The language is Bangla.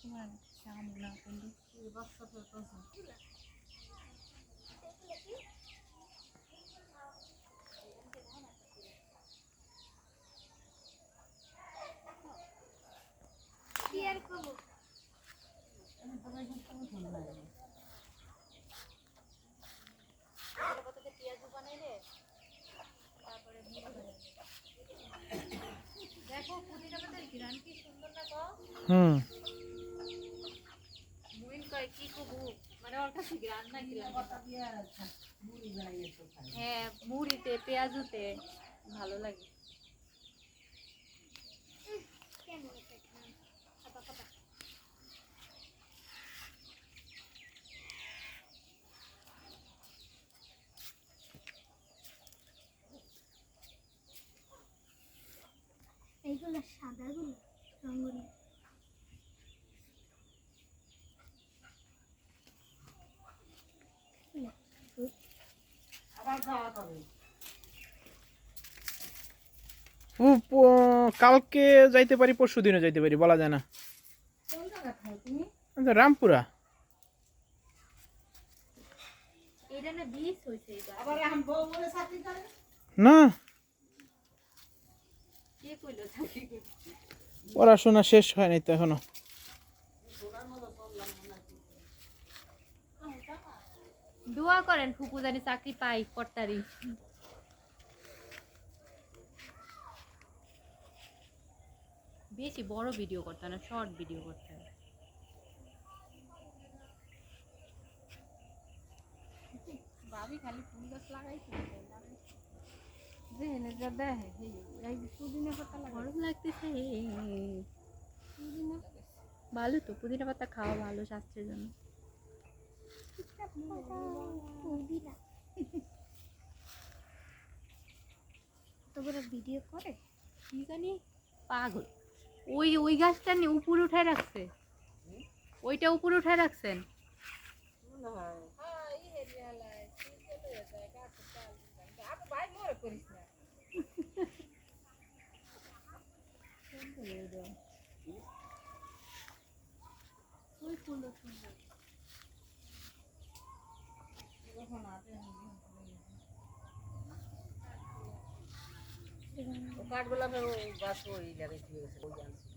তোমার সামনা কিন্তু বাচ্চাটা তো কি আর করব আমি তো ভাই খুব সুন্দর লাগে কততে পেঁয়াজু বানাইলে তারপরে দেখো পুদিনা পাতার ঘ্রাণ কি সুন্দর না গো মুইন কয় কি কবু মানে ওর কাছে ঘ্রাণ না ঘ্রাণ পাতা দিয়ে মুড়ি বানাইয়ে তো খাই হ্যাঁ মুড়িতে পেঁয়াজুতে ভালো লাগে কেমন এটা খাতা খাতা এইগুলো সাদাগুলো রঙগুলো আবার খাওয়া হবে কালকে যাইতে পারি, পরশু দিনও যাইতে পারি, বলা যায় না। কোন জায়গা খাও তুমি রামপুরা। এটা না বিষ হইছে এটা আবার আম বউ বলে চাকরি করে না, কে কইলো চাকরি করতে পড়াশোনা শেষ হয় নাই তো এখনো। দোয়া করেন ফুপু জানি চাকরি পাই কর্তারি বেশি বড় ভিডিও করতে না, শর্ট ভিডিও করতে হবে। ভাবি খালি ফুল গাছ লাগাইছে যেনে যা দেখে এই পুদিনা পাতা লাগা গরম লাগতেছে পুদিনা ভালো তো, পুদিনা পাতা খাওয়া ভালো স্বাস্থ্যের জন্য। তোমরা ভিডিও করে কি জানি পাগল। ওই ওই গাছটা নিয়ে উপরে উঠায় রাখছে, ওইটা উপরে উঠায় রাখছেন। মনে হয় হ্যাঁ এই হেরিয়ালায় তুই চলে যায় গাছ চাল আপু ভাই মরে করিস না ওই ফুলও সুন্দর। কাঠগোলাপের গাছ ওই জায়গায় দিয়ে গেছে ওই জানছি